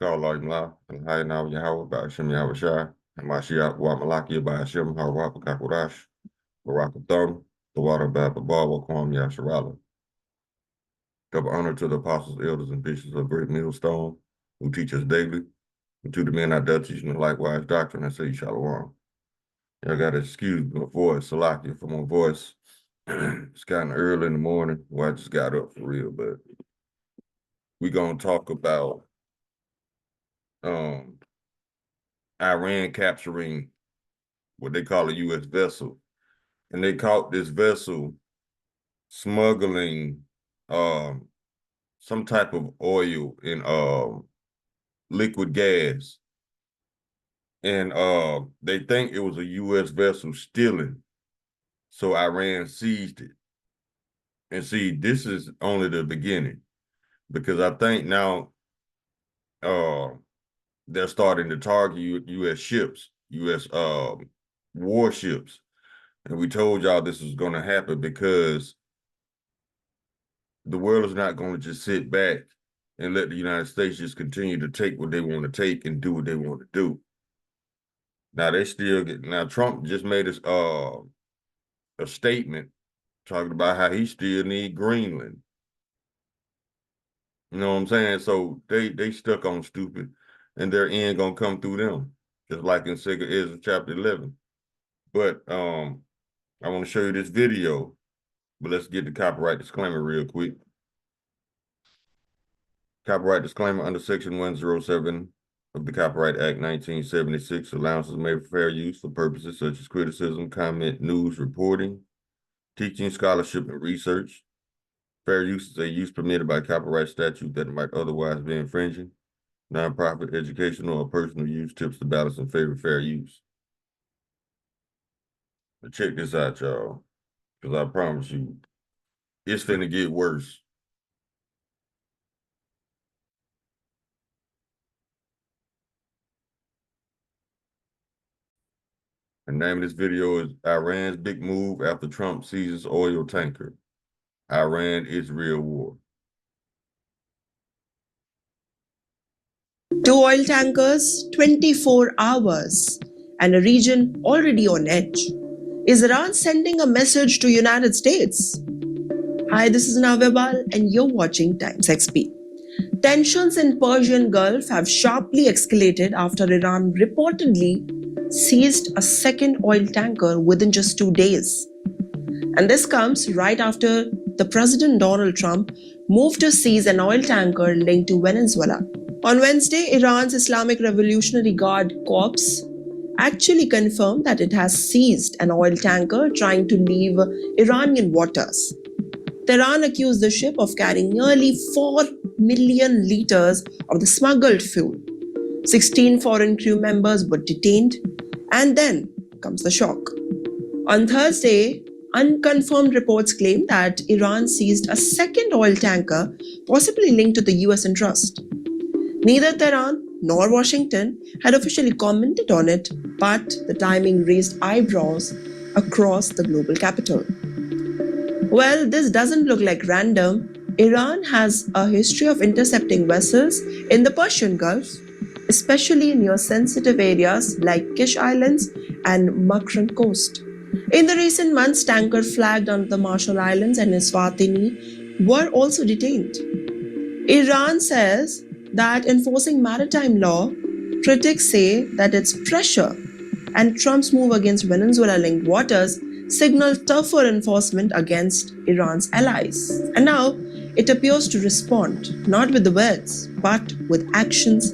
قال الله يملا الهينا ويهوى بأشم يهوى شاه ماشي وملاكي بأشم هوا بكاكوراش Barack Thumb, the water bab Baba Kwam Yasharala. Double honor to the apostles, elders, and bishops of Great Millstone, who teach us daily, and to the men out there teaching the likewise doctrine, I say Shalom. Y'all got to excuse my voice, Salakia, for my voice. It's kind of early in the morning. Well, I just got up for real, but we're going to talk about Iran capturing what they call a U.S. vessel. And they caught this vessel smuggling some type of oil and liquid gas. And they think it was a U.S. vessel stealing. So Iran seized it. And see, this is only the beginning, because I think now they're starting to target U.S. ships, U.S. warships. And we told y'all this was going to happen because the world is not going to just sit back and let the United States just continue to take what they want to take and do what they want to do. Now they still get. Now Trump just made a statement talking about how he still need Greenland. You know what I'm saying? So they stuck on stupid, and their end gonna come through them, just like in Second Ezra chapter 11. But I want to show you this video, but let's get the copyright disclaimer real quick. Copyright disclaimer under Section 107 of the Copyright Act 1976, allowances made for fair use for purposes such as criticism, comment, news, reporting, teaching, scholarship, and research. Fair use is a use permitted by copyright statute that might otherwise be infringing. Nonprofit, educational, or personal use tips the balance in favor of fair use. But check this out, y'all, because I promise you, it's finna get worse. The name of this video is Iran's Big Move After Trump Seizes Oil Tanker. Iran-Israel War. Two oil tankers, 24 hours, and a region already on edge. Is Iran sending a message to United States? Hi, this is Navebal, and you're watching Times XP. Tensions in Persian Gulf have sharply escalated after Iran reportedly seized a second oil tanker within just 2 days. And this comes right after the President Donald Trump moved to seize an oil tanker linked to Venezuela. On Wednesday, Iran's Islamic Revolutionary Guard Corps actually confirmed that it has seized an oil tanker trying to leave Iranian waters. Tehran accused the ship of carrying nearly 4 million liters of the smuggled fuel. 16 foreign crew members were detained, and then comes the shock. On Thursday, unconfirmed reports claim that Iran seized a second oil tanker, possibly linked to the US interest. Neither Tehran nor Washington had officially commented on it, but the timing raised eyebrows across the global capital. Well, this doesn't look like random. Iran has a history of intercepting vessels in the Persian Gulf, especially near sensitive areas like Kish Islands and Makran Coast. In the recent months, tankers flagged on the Marshall Islands and Eswatini were also detained. Iran says that enforcing maritime law, critics say that its pressure and Trump's move against Venezuela-linked waters signal tougher enforcement against Iran's allies. And now it appears to respond, not with the words, but with actions,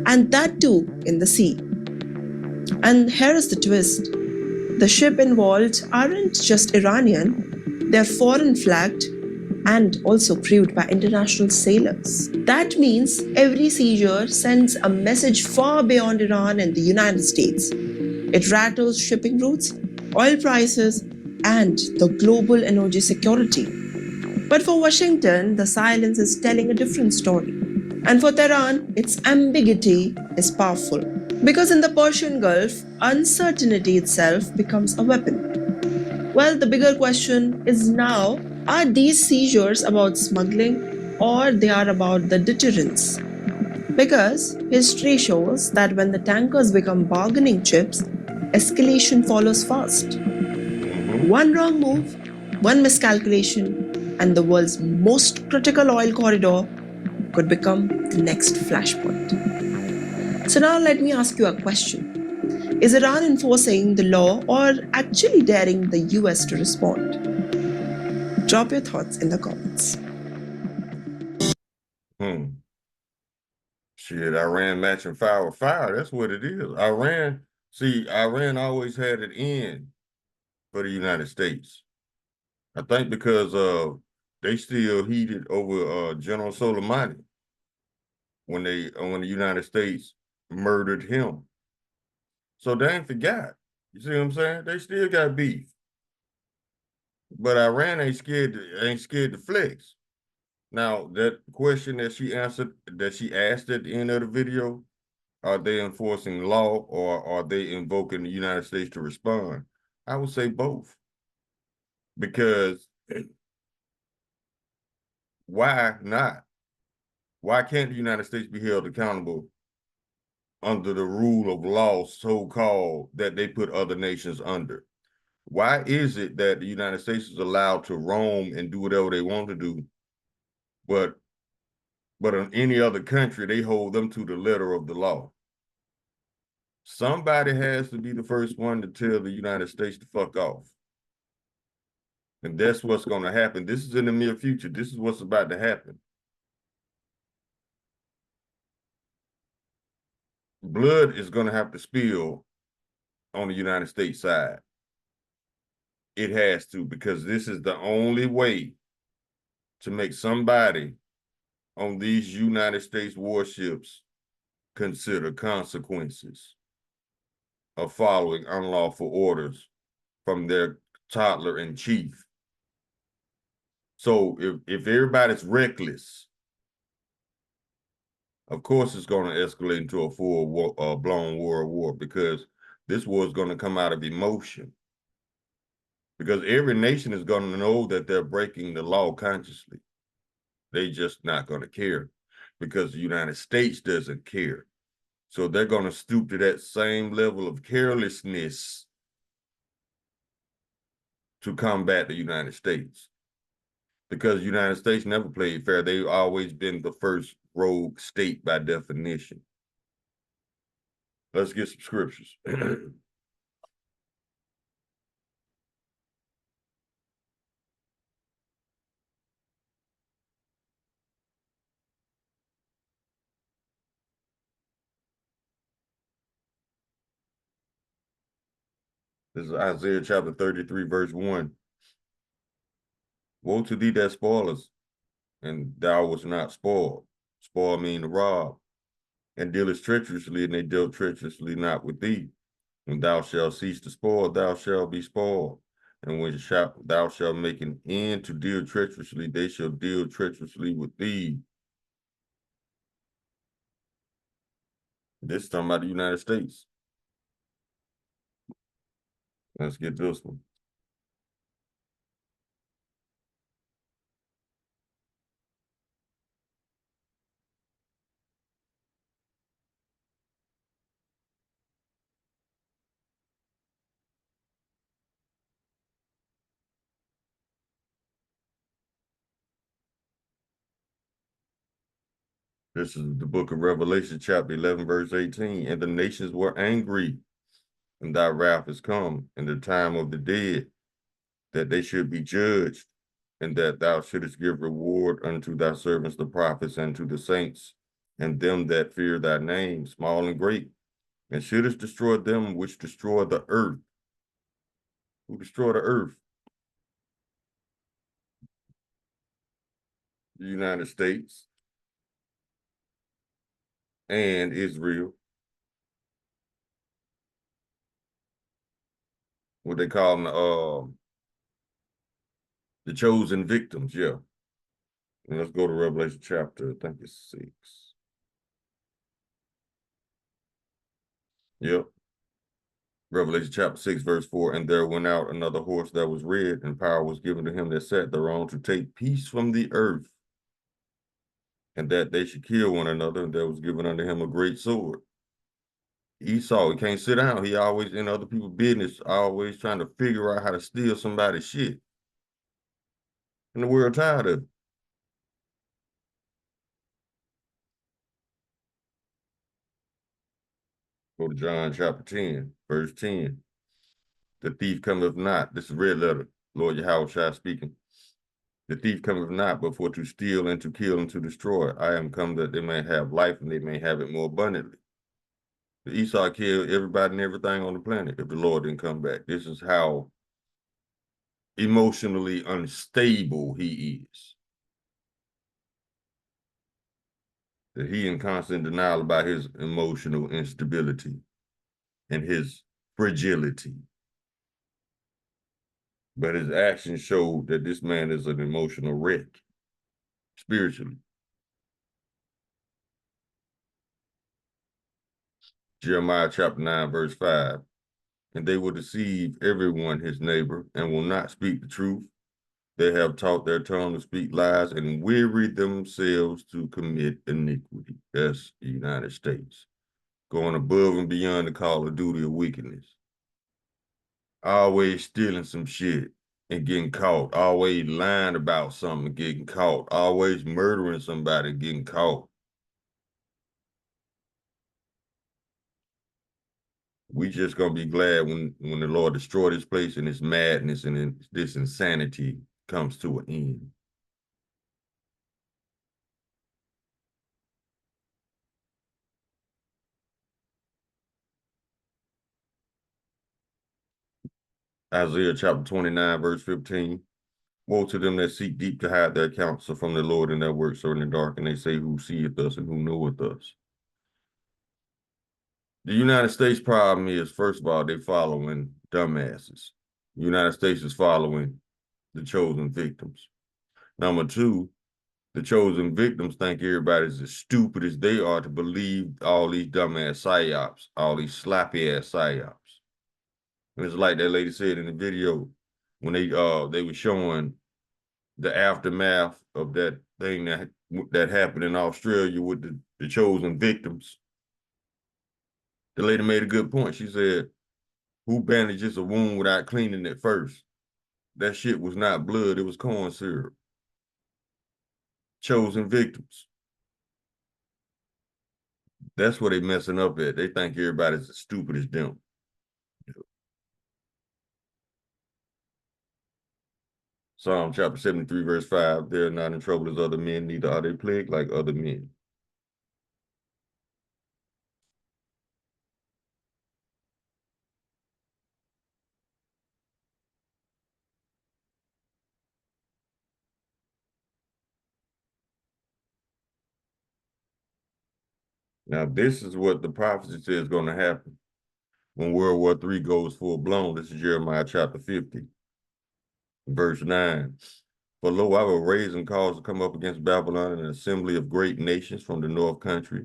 and that too in the sea. And here is the twist. The ship involved aren't just Iranian, they're foreign flagged and also crewed by international sailors. That means every seizure sends a message far beyond Iran and the United States. It rattles shipping routes, oil prices, and the global energy security. But for Washington, the silence is telling a different story. And for Tehran, its ambiguity is powerful. Because in the Persian Gulf, uncertainty itself becomes a weapon. Well, the bigger question is now, are these seizures about smuggling or they are about the deterrence? Because history shows that when the tankers become bargaining chips, escalation follows fast. Mhm. One wrong move, one miscalculation, and the world's most critical oil corridor could become the next flashpoint. So now let me ask you a question. Is Iran enforcing the law or actually daring the US to respond? Drop your thoughts in the comments. Shit, Iran matching fire with fire. That's what it is. Iran always had an end for the United States. I think because they still heated over General Soleimani when the United States murdered him. So they ain't forgot. You see what I'm saying? They still got beef. But Iran ain't scared to flex. Now, that question that she asked at the end of the video, are they enforcing law or are they invoking the United States to respond? I would say both. Because why not? Why can't the United States be held accountable under the rule of law, so-called, that they put other nations under? Why is it that the United States is allowed to roam and do whatever they want to do, but in any other country, they hold them to the letter of the law? Somebody has to be the first one to tell the United States to fuck off. And that's what's going to happen. This is in the near future. This is what's about to happen. Blood is going to have to spill on the United States side. It has to, because this is the only way to make somebody on these United States warships consider consequences of following unlawful orders from their toddler in chief. So if everybody's reckless, of course it's going to escalate into a full blown world war, because this war is going to come out of emotion. Because every nation is going to know that they're breaking the law consciously. They just not going to care, because the United States doesn't care. So they're going to stoop to that same level of carelessness to combat the United States. Because the United States never played fair. They've always been the first rogue state by definition. Let's get some scriptures. This is Isaiah chapter 33, verse 1. Woe to thee that spoilest, and thou wast not spoiled. Spoil mean to rob. And dealest treacherously, and they dealt treacherously not with thee. When thou shalt cease to spoil, thou shalt be spoiled. And when thou shalt make an end to deal treacherously, they shall deal treacherously with thee. This is talking about the United States. Let's get this one. This is the book of Revelation, chapter 11, verse 18. And the nations were angry, and thy wrath is come, in the time of the dead, that they should be judged, and that thou shouldest give reward unto thy servants, the prophets, and to the saints, and them that fear thy name, small and great, and shouldest destroy them which destroy the earth. Who destroy the earth? The United States and Israel. What they call them, the chosen victims, yeah. And let's go to Revelation chapter, I think it's 6. Yep. Revelation chapter 6, verse 4. And there went out another horse that was red, and power was given to him that sat thereon to take peace from the earth, and that they should kill one another, and there was given unto him a great sword. Esau, he can't sit down. He always in other people's business, always trying to figure out how to steal somebody's shit. And the world tired of it. Go to John chapter 10, verse 10. The thief cometh not. This is red letter. Lord Yahushua speaking. The thief cometh not but for to steal and to kill and to destroy. I am come that they may have life and they may have it more abundantly. The Esau killed everybody and everything on the planet if the Lord didn't come back. This is how emotionally unstable he is. That he in constant denial about his emotional instability and his fragility. But his actions show that this man is an emotional wreck, spiritually. Jeremiah chapter 9, verse 5. And they will deceive everyone his neighbor and will not speak the truth. They have taught their tongue to speak lies and weary themselves to commit iniquity. That's the United States. Going above and beyond the call of duty of wickedness. Always stealing some shit and getting caught. Always lying about something and getting caught. Always murdering somebody and getting caught. We just gonna be glad when the Lord destroy this place and this madness and this insanity comes to an end. Isaiah chapter 29, verse 15. Woe to them that seek deep to hide their counsel from the Lord, and their works are in the dark, and they say, who seeth us and who knoweth us? The United States problem is, first of all, they following dumbasses. The United States is following the chosen victims. Number two, the chosen victims think everybody's as stupid as they are to believe all these dumbass psyops, all these sloppy ass psyops. And it's like that lady said in the video when they were showing the aftermath of that thing that happened in Australia with the chosen victims. The lady made a good point. She said, who bandages a wound without cleaning it first? That shit was not blood, it was corn syrup. Chosen victims. That's where they messing up at. They think everybody's as stupid as them. Psalm chapter 73, verse 5, they are not in trouble as other men, neither are they plagued like other men. Now, this is what the prophecy says is going to happen when World War III goes full blown. This is Jeremiah chapter 50, verse 9. For lo, I will raise and cause to come up against Babylon an assembly of great nations from the north country,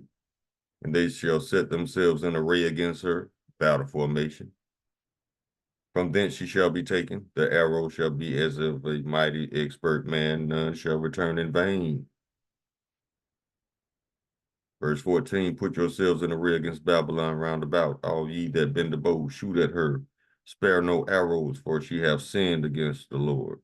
and they shall set themselves in array against her, battle formation. From thence she shall be taken. The arrow shall be as of a mighty expert man. None shall return in vain. Verse 14, put yourselves in array against Babylon round about. All ye that bend the bow, shoot at her. Spare no arrows, for she hath sinned against the Lord.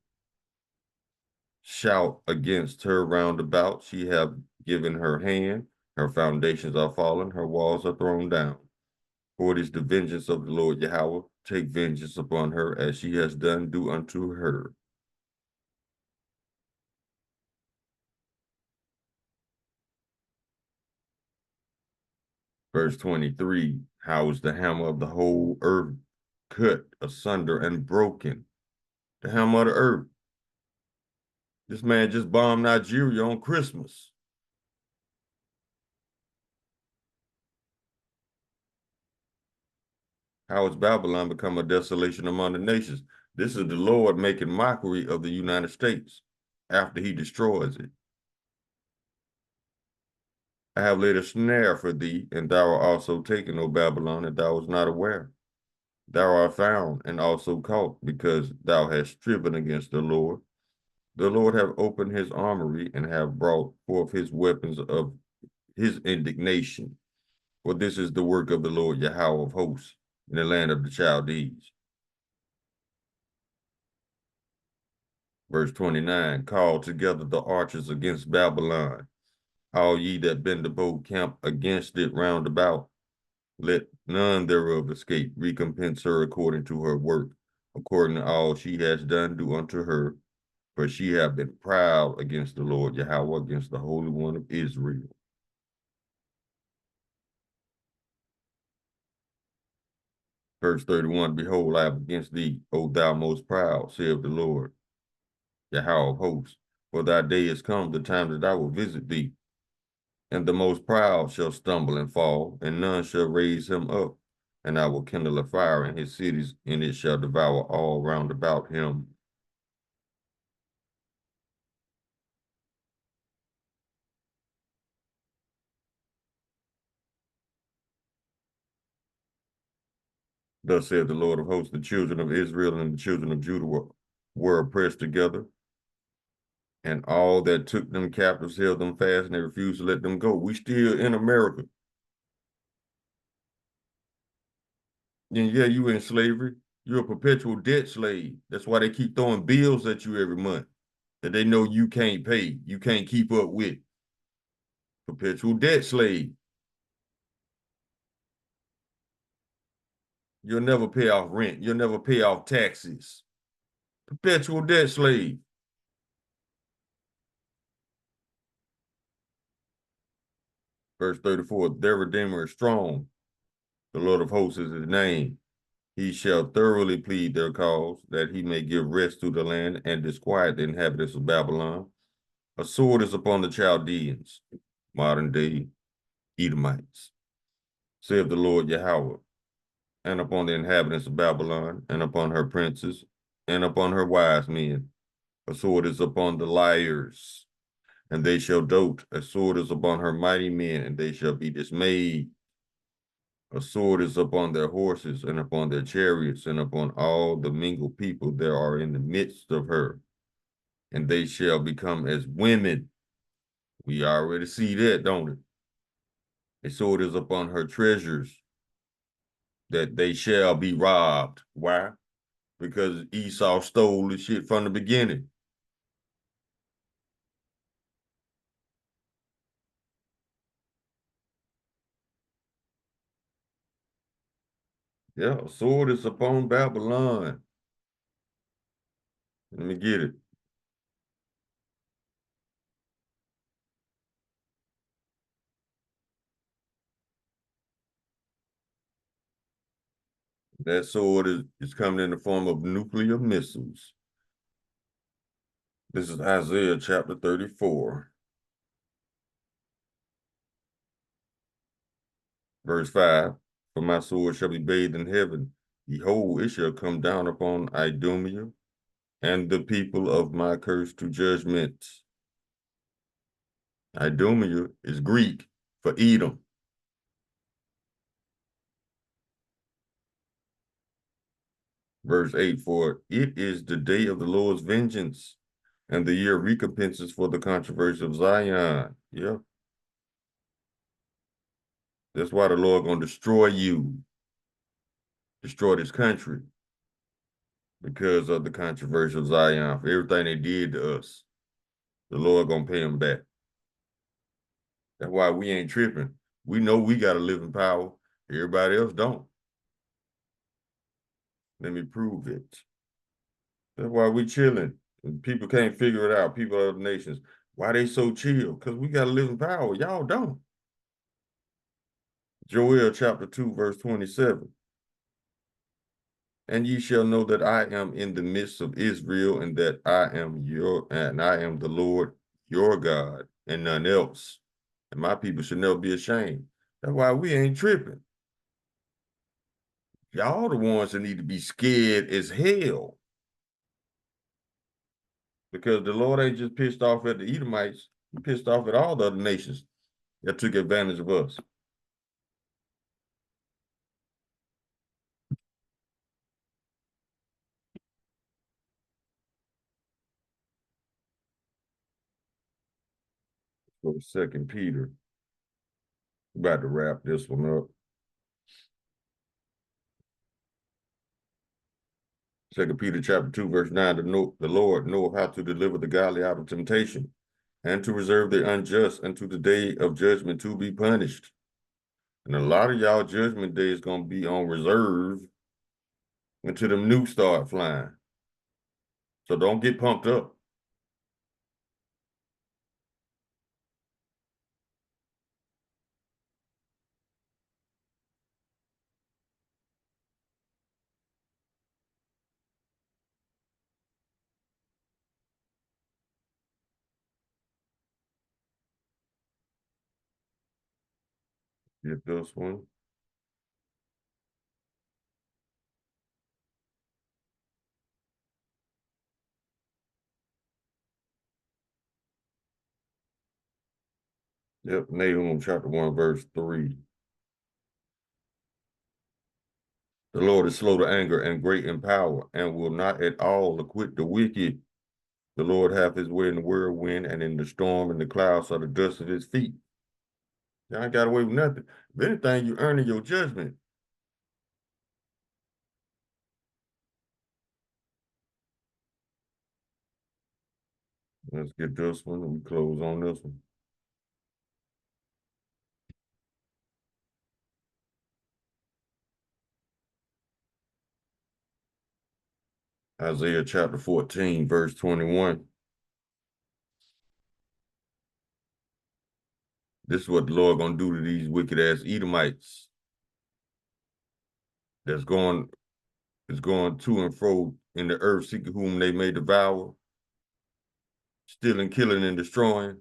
Shout against her round about. She hath given her hand. Her foundations are fallen. Her walls are thrown down. For it is the vengeance of the Lord Yahweh. Take vengeance upon her as she has done. Do unto her. Verse 23, how is the hammer of the whole earth cut asunder and broken? The hammer of the earth. This man just bombed Nigeria on Christmas. How has Babylon become a desolation among the nations? This is the Lord making mockery of the United States after he destroys it. I have laid a snare for thee, and thou art also taken, O Babylon, and thou was not aware. Thou art found and also caught, because thou hast striven against the Lord. The Lord have opened his armory and have brought forth his weapons of his indignation. For this is the work of the Lord Yahweh of hosts in the land of the Chaldees. Verse 29, call together the archers against Babylon, all ye that bend the bow camp against it round about. Let none thereof escape. Recompense her according to her work, according to all she has done, do unto her. For she hath been proud against the Lord Yahweh, against the Holy One of Israel. Verse 31, behold, I am against thee, O thou most proud, saith the Lord Yahweh of hosts. For thy day is come, the time that I will visit thee. And the most proud shall stumble and fall, and none shall raise him up. And I will kindle a fire in his cities, and it shall devour all round about him. Thus saith the Lord of hosts, the children of Israel and the children of Judah were oppressed together, and all that took them captives held them fast, and they refused to let them go. We still in America. And yeah, you in slavery. You're a perpetual debt slave. That's why they keep throwing bills at you every month that they know you can't pay, you can't keep up with. Perpetual debt slave. You'll never pay off rent. You'll never pay off taxes. Perpetual debt slave. Verse 34, their Redeemer is strong. The Lord of hosts is his name. He shall thoroughly plead their cause, that he may give rest to the land and disquiet the inhabitants of Babylon. A sword is upon the Chaldeans, modern day Edomites, saith the Lord Yahweh, and upon the inhabitants of Babylon, and upon her princes, and upon her wise men. A sword is upon the liars, and they shall dote. A sword is upon her mighty men, and they shall be dismayed. A sword is upon their horses, and upon their chariots, and upon all the mingled people that are in the midst of her. And they shall become as women. We already see that, don't it? A sword is upon her treasures, that they shall be robbed. Why? Because Esau stole the shit from the beginning. Yeah, a sword is upon Babylon. Let me get it. That sword is coming in the form of nuclear missiles. This is Isaiah chapter 34. Verse 5, for my sword shall be bathed in heaven. Behold, it shall come down upon Idumea and the people of my curse to judgment. Idumea is Greek for Edom. Verse 8, for it is the day of the Lord's vengeance, and the year of recompenses for the controversy of Zion. Yeah. That's why the Lord gonna destroy you, destroy this country, because of the controversy of Zion, for everything they did to us. The Lord gonna pay them back. That's why we ain't tripping. We know we got to live in power. Everybody else don't. Let me prove it. That's why we chilling. And people can't figure it out. People of other nations. Why they so chill? Because we got to live in power. Y'all don't. Joel chapter 2, verse 27. And ye shall know that I am in the midst of Israel, and that I am the Lord your God, and none else. And my people should never be ashamed. That's why we ain't tripping. Y'all the ones that need to be scared as hell. Because the Lord ain't just pissed off at the Edomites, he pissed off at all the other nations that took advantage of us. Go to 2 Peter. We're about to wrap this one up. 2 Peter chapter 2, verse 9, the Lord knoweth how to deliver the godly out of temptation, and to reserve the unjust unto the day of judgment to be punished. And a lot of y'all judgment day is going to be on reserve until them nukes start flying. So don't get pumped up. Get this one. Yep, Nahum chapter 1, verse 3. The Lord is slow to anger and great in power, and will not at all acquit the wicked. The Lord hath his way in the whirlwind, and in the storm, and the clouds are the dust of his feet. Y'all ain't got away with nothing. If anything, you earning your judgment. Let's get this one, and we close on this one. Isaiah chapter 14, verse 21. This is what the Lord gonna do to these wicked ass Edomites that's going to and fro in the earth, seeking whom they may devour, stealing, killing, and destroying.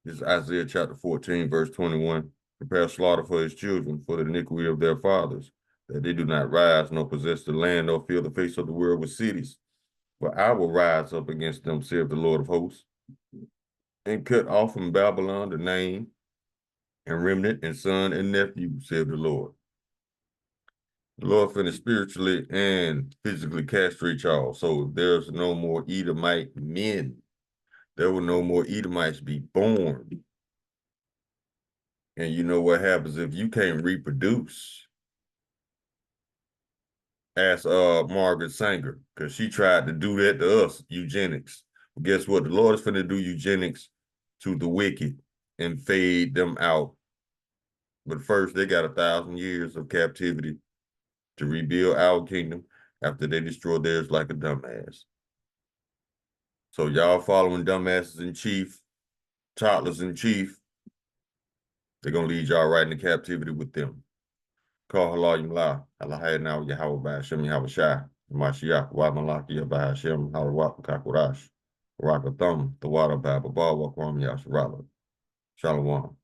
This is Isaiah chapter 14, verse 21. Prepare slaughter for his children, for the iniquity of their fathers, that they do not rise, nor possess the land, nor fill the face of the world with cities. For I will rise up against them, saith the Lord of hosts, and cut off from Babylon the name, and remnant, and son, and nephew, saith the Lord. The Lord finna spiritually and physically castrate y'all. So there's no more Edomite men. There will no more Edomites be born. And you know what happens if you can't reproduce? Ask Margaret Sanger, because she tried to do that to us, eugenics. But guess what? The Lord is finna do eugenics to the wicked and fade them out. But first, they got 1,000 years of captivity to rebuild our kingdom after they destroy theirs like a dumbass. So y'all following dumbasses in chief, toddlers in chief, they're gonna lead y'all right into captivity with them. Call halal yimla, alahaya now Yahweh by Hashem Yahweh Shai, Mashiach, wa malaki by Hashem, Hawawak Kakurash, Rakathum, the water by Baba Wakwam Yasharala. Shalom.